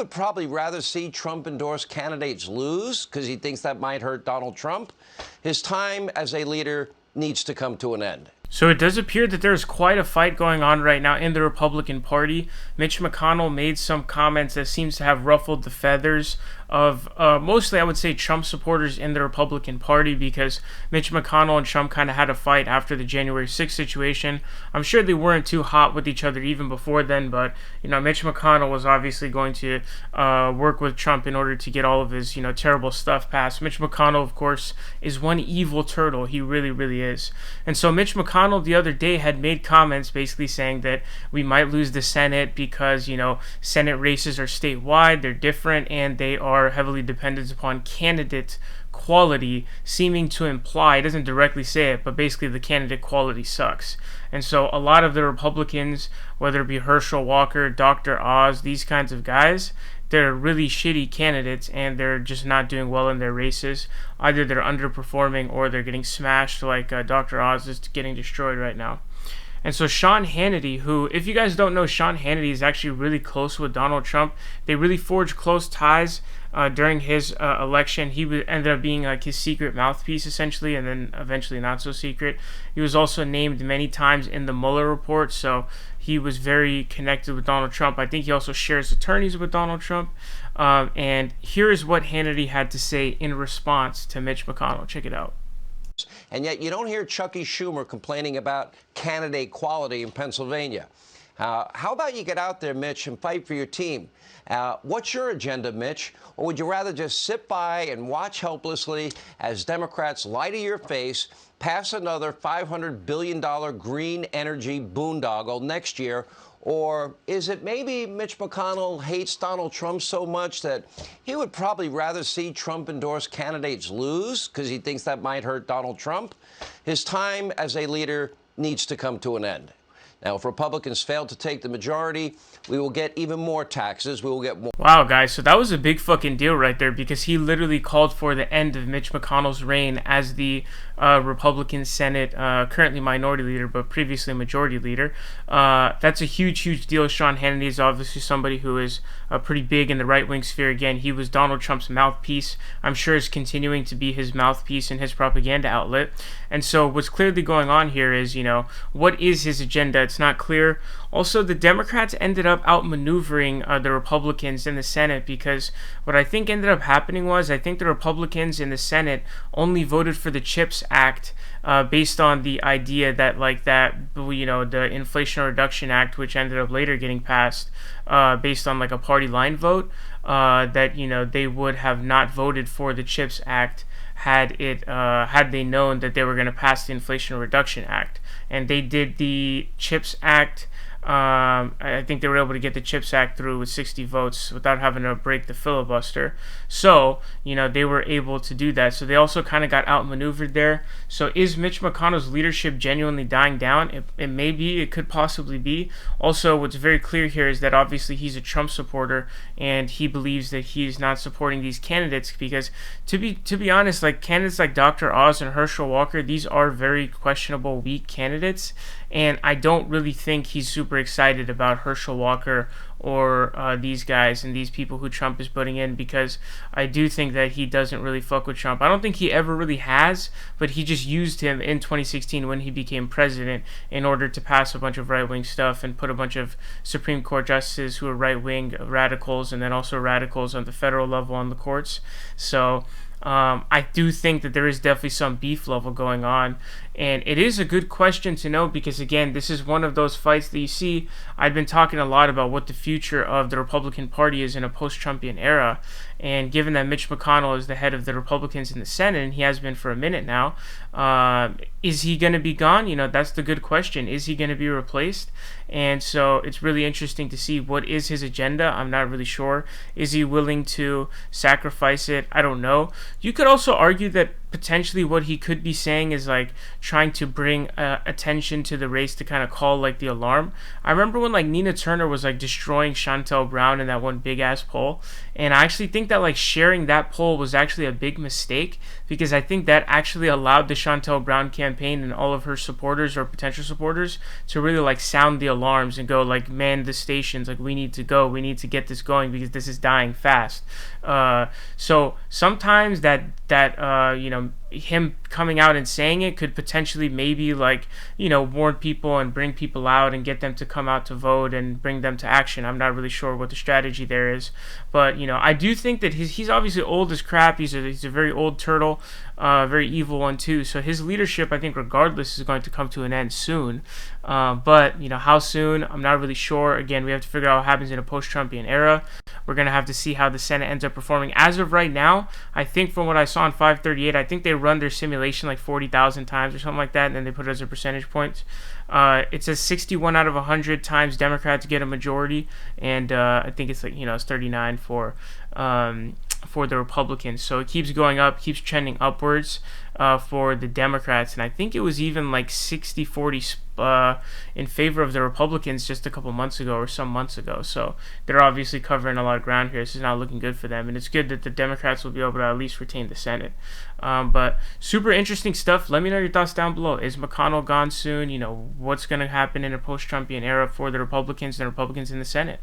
would probably rather see Trump-endorsed candidates lose because he thinks that might hurt Donald Trump. His time as a leader needs to come to an end. So it does appear that there's quite a fight going on right now in the Republican Party. Mitch McConnell made some comments that seems to have ruffled the feathers of mostly, I would say, Trump supporters in the Republican Party, because Mitch McConnell and Trump kind of had a fight after the January 6th situation. I'm sure they weren't too hot with each other even before then, but, Mitch McConnell was obviously going to work with Trump in order to get all of his, terrible stuff passed. Mitch McConnell, of course, is one evil turtle. He really, really is. And so Mitch McConnell the other day had made comments basically saying that we might lose the Senate because, Senate races are statewide, they're different, and they are heavily dependent upon candidate quality, seeming to imply, it doesn't directly say it, but basically the candidate quality sucks. And so a lot of the Republicans, whether it be Herschel Walker, Dr. Oz, these kinds of guys, they're really shitty candidates and they're just not doing well in their races. Either they're underperforming or they're getting smashed, like Dr. Oz is getting destroyed right now. And so Sean Hannity, who, if you guys don't know, Sean Hannity is actually really close with Donald Trump. They really forged close ties during his election. He ended up being like his secret mouthpiece, essentially, and then eventually not so secret. He was also named many times in the Mueller report, so he was very connected with Donald Trump. I think he also shares attorneys with Donald Trump. And here is what Hannity had to say in response to Mitch McConnell. Check it out. And yet you don't hear Chucky Schumer complaining about candidate quality in Pennsylvania. How about you get out there, Mitch, and fight for your team? What's your agenda, Mitch? Or would you rather just sit by and watch helplessly as Democrats lie to your face, pass another $500 billion green energy boondoggle next year? Or is it maybe Mitch McConnell hates Donald Trump so much that he would probably rather see Trump-endorsed candidates lose because he thinks that might hurt Donald Trump? His time as a leader needs to come to an end. Now, if Republicans fail to take the majority, we will get even more taxes. We will get more. Wow, guys, so that was a big fucking deal right there, because he literally called for the end of Mitch McConnell's reign as the Republican Senate, currently minority leader, but previously majority leader. That's a huge, huge deal. Sean Hannity is obviously somebody who is pretty big in the right-wing sphere. Again, he was Donald Trump's mouthpiece. I'm sure is continuing to be his mouthpiece and his propaganda outlet. And so what's clearly going on here is, what is his agenda? It's not clear. Also, the Democrats ended up outmaneuvering the Republicans in the Senate, because what I think ended up happening was, I think the Republicans in the Senate only voted for the CHIPS Act based on the idea that, the Inflation Reduction Act, which ended up later getting passed based on like a party line vote, that, they would have not voted for the CHIPS Act had they known that they were going to pass the Inflation Reduction Act. And they did the CHIPS Act. I think they were able to get the CHIPS Act through with 60 votes without having to break the filibuster. So, they were able to do that. So they also kind of got outmaneuvered there. So is Mitch McConnell's leadership genuinely dying down? It may be. It could possibly be. Also, what's very clear here is that obviously he's a Trump supporter, and he believes that he's not supporting these candidates because, to be honest, like candidates like Dr. Oz and Herschel Walker, these are very questionable, weak candidates. And I don't really think he's super excited about Herschel Walker or these guys and these people who Trump is putting in, because I do think that he doesn't really fuck with Trump. I don't think he ever really has, but he just used him in 2016 when he became president in order to pass a bunch of right-wing stuff and put a bunch of Supreme Court justices who are right-wing radicals and then also radicals on the federal level on the courts. So I do think that there is definitely some beef level going on, and it is a good question to know because, again, this is one of those fights that you see. I've been talking a lot about what the future of the Republican Party is in a post-Trumpian era, and given that Mitch McConnell is the head of the Republicans in the Senate, and he has been for a minute now, is he going to be gone? That's the good question. Is he going to be replaced? And so it's really interesting to see what is his agenda. I'm not really sure. Is he willing to sacrifice it? I don't know. You could also argue that potentially what he could be saying is like trying to bring attention to the race to kind of call like the alarm. I remember when like Nina Turner was like destroying Chantel Brown in that one big ass poll, and I actually think that like sharing that poll was actually a big mistake, because I think that actually allowed the Chantel Brown campaign and all of her supporters or potential supporters to really like sound the alarms and go like, man, the stations, like we need to go, we need to get this going because this is dying fast. So sometimes that him coming out and saying it could potentially maybe like, warn people and bring people out and get them to come out to vote and bring them to action. I'm not really sure what the strategy there is, but I do think that he's obviously old as crap. He's a very old turtle, very evil one too. So his leadership, I think, regardless, is going to come to an end soon. But how soon, I'm not really sure. Again, we have to figure out what happens in a post-Trumpian era. We're going to have to see how the Senate ends up performing. As of right now, I think from what I saw on 538, I think they run their simulation like 40,000 times or something like that, and then they put it as a percentage points. It says 61 out of 100 times Democrats get a majority, and I think it's like, it's 39 for the Republicans. So it keeps going up, keeps trending upwards for the Democrats, and I think it was even like 60-40 in favor of the Republicans just a couple months ago or some months ago. So they're obviously covering a lot of ground here. This is not looking good for them, and it's good that the Democrats will be able to at least retain the Senate. But super interesting stuff. Let me know your thoughts down below. Is McConnell gone soon? What's going to happen in a post-Trumpian era for the Republicans and Republicans in the Senate?